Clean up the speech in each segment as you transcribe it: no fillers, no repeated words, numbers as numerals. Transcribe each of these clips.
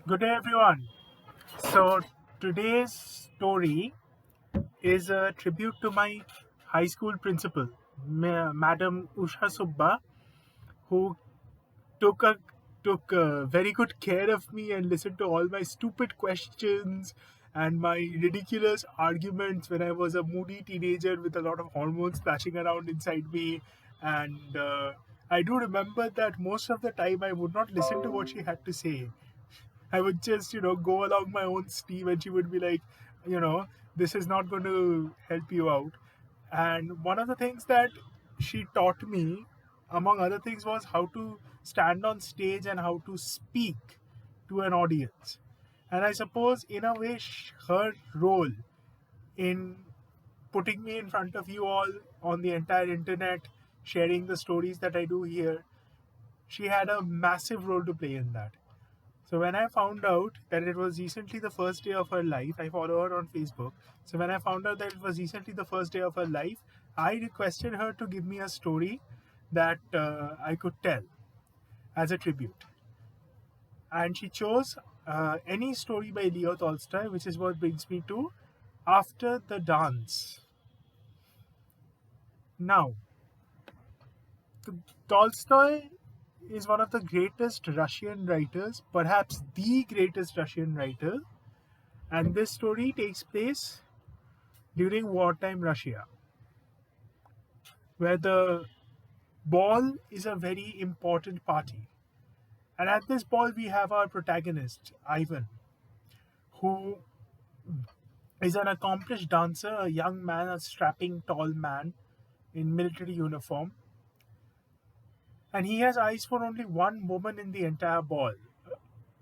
Good day, everyone. So, today's story is a tribute to my high school principal, Madam Usha Subba, who took a very good care of me and listened to all my stupid questions and my ridiculous arguments when I was a moody teenager with a lot of hormones splashing around inside me. And I do remember that most of the time I would not listen to what she had to say. I would just, go along my own steam, and she would be like, this is not going to help you out. And one of the things that she taught me, among other things, was how to stand on stage and how to speak to an audience. And I suppose, in a way, her role in putting me in front of you all on the entire internet, sharing the stories that I do here, she had a massive role to play in that. So when I found out that it was recently the first day of her life, I follow her on Facebook. So when I found out that it was recently the first day of her life, I requested her to give me a story that I could tell as a tribute. And she chose any story by Leo Tolstoy, which is what brings me to After the Dance. Now, Tolstoy is one of the greatest Russian writers, perhaps the greatest Russian writer, and this story takes place during wartime Russia, where the ball is a very important party. And at this ball, we have our protagonist, Ivan, who is an accomplished dancer, a young man, a strapping tall man in military uniform. And he has eyes for only one woman in the entire ball,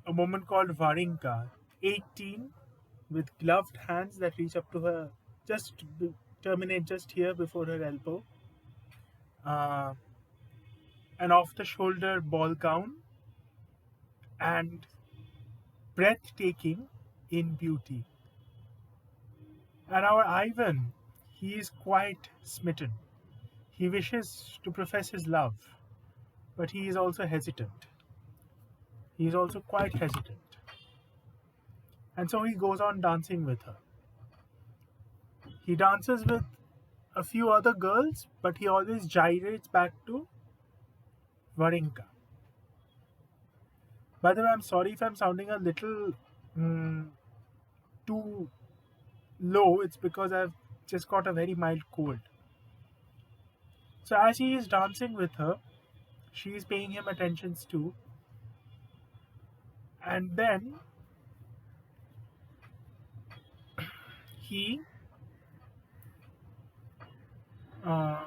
a woman called Varinka, 18, with gloved hands that reach up to her, just terminate just here before her elbow. Uh, an off the shoulder ball gown, and breathtaking in beauty. And our Ivan, he is quite smitten. He wishes to profess his love, but he is also hesitant. He is also quite hesitant. And so he goes on dancing with her. He dances with a few other girls, but he always gyrates back to Varinka. By the way, I'm sorry if I'm sounding a little too low. It's because I've just got a very mild cold. So as he is dancing with her, she is paying him attentions too. And then he uh,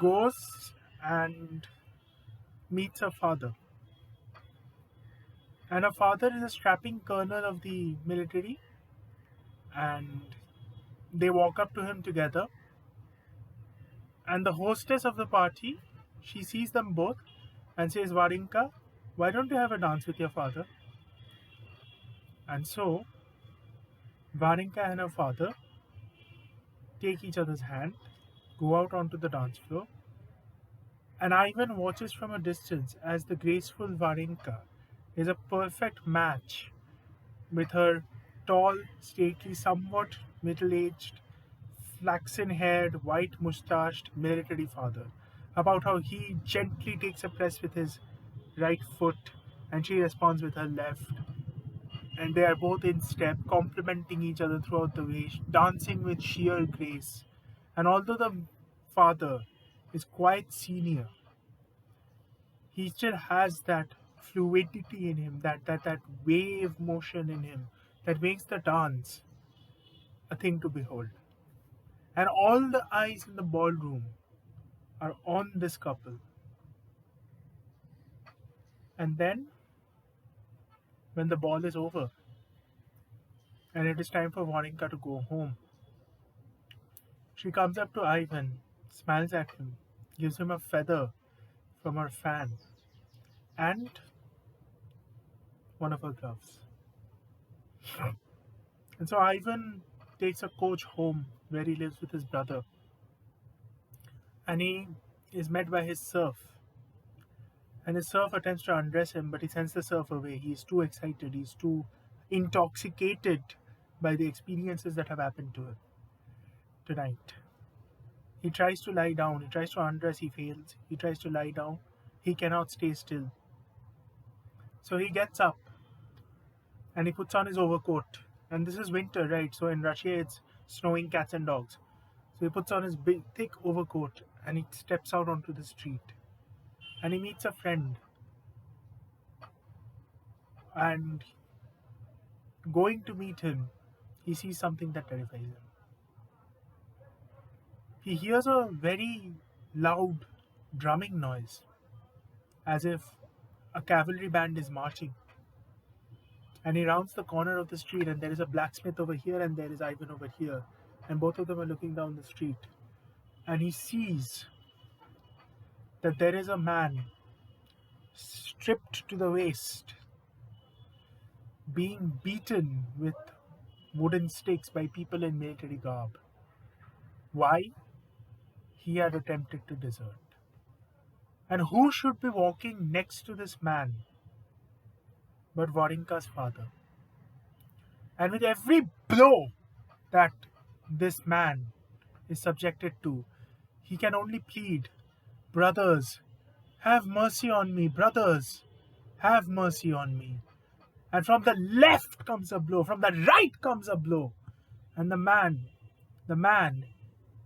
goes and meets her father. And her father is a strapping colonel of the military. And they walk up to him together. And the hostess of the party, she sees them both and says, Varinka, why don't you have a dance with your father? And so Varinka and her father take each other's hand, go out onto the dance floor, and Ivan watches from a distance as the graceful Varenka is a perfect match with her tall, stately, somewhat middle aged, flaxen haired, white moustached military father. About how he gently takes a press with his right foot and she responds with her left. And they are both in step, complementing each other throughout the way, dancing with sheer grace. And although the father is quite senior, he still has that fluidity in him, that wave motion in him that makes the dance a thing to behold. And all the eyes in the ballroom are on this couple. And then, when the ball is over and it is time for Varinka to go home, she comes up to Ivan, smiles at him, gives him a feather from her fan, and one of her gloves. And so Ivan takes a coach home where he lives with his brother, and he is met by his serf. And his serf attempts to undress him, but he sends the serf away. He's too excited, he's too intoxicated by the experiences that have happened to him tonight. He tries to lie down, he tries to undress, he fails. He tries to lie down, he cannot stay still. So he gets up and he puts on his overcoat. And this is winter, right? So in Russia, it's snowing cats and dogs. So he puts on his big, thick overcoat and he steps out onto the street. And he meets a friend. And going to meet him, he sees something that terrifies him. He hears a very loud drumming noise, as if a cavalry band is marching. And he rounds the corner of the street, and there is a blacksmith over here, and there is Ivan over here. And both of them are looking down the street. And he sees that there is a man stripped to the waist, being beaten with wooden sticks by people in military garb. Why? He had attempted to desert. And who should be walking next to this man but Varinka's father? And with every blow that this man is subjected to, he can only plead, "Brothers, have mercy on me, brothers, have mercy on me." And from the left comes a blow, from the right comes a blow. And the man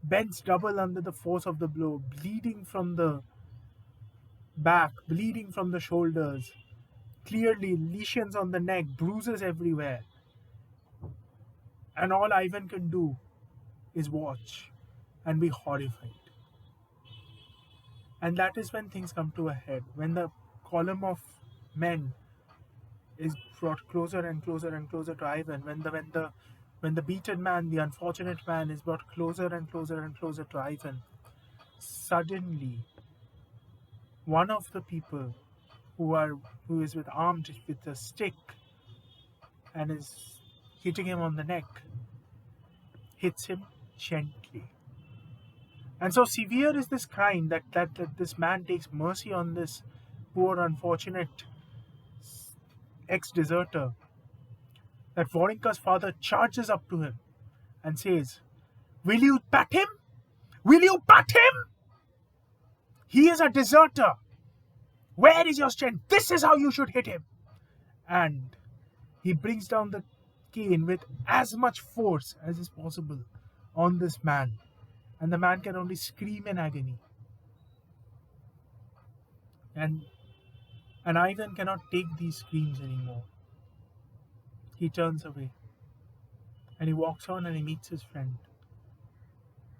bends double under the force of the blow, bleeding from the back, bleeding from the shoulders, clearly lesions on the neck, bruises everywhere. And all Ivan can do is watch and be horrified. And that is when things come to a head, when the column of men is brought closer and closer and closer to Ivan, when the beaten man, the unfortunate man, is brought closer and closer and closer to Ivan. Suddenly, one of the people who is armed with a stick and is hitting him on the neck hits him gently. And so severe is this crime that this man takes mercy on this poor unfortunate ex-deserter, that Varinka's father charges up to him and says, "Will you pat him? Will you pat him? He is a deserter. Where is your strength? This is how you should hit him." And he brings down the cane with as much force as is possible on this man. And the man can only scream in agony. And Ivan cannot take these screams anymore. He turns away. And he walks on and he meets his friend.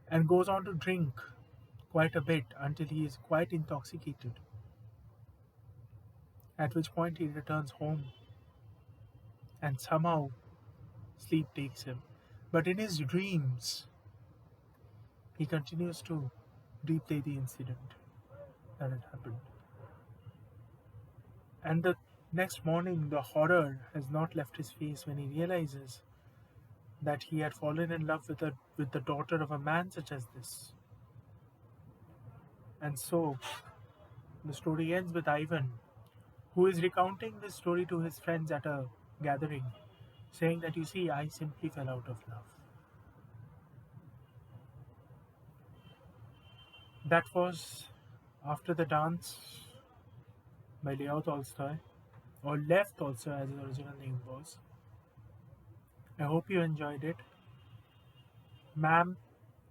And goes on to drink quite a bit until he is quite intoxicated. At which point he returns home. And somehow sleep takes him. But in his dreams, he continues to replay the incident that had happened. And the next morning, the horror has not left his face when he realizes that he had fallen in love with the daughter of a man such as this. And so, the story ends with Ivan, who is recounting this story to his friends at a gathering, saying that, "You see, I simply fell out of love." That was After the Dance by Leo Tolstoy, or Lev Tolstoy as his original name was. I hope you enjoyed it. Ma'am,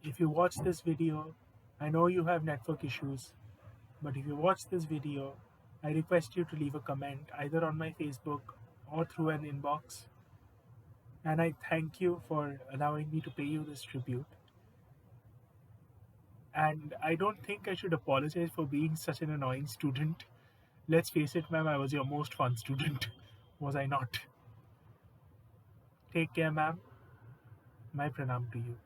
if you watch this video, I know you have network issues, but if you watch this video, I request you to leave a comment either on my Facebook or through an inbox. And I thank you for allowing me to pay you this tribute. And I don't think I should apologize for being such an annoying student. Let's face it, ma'am, I was your most fun student, was I not? Take care, ma'am. My pranam to you.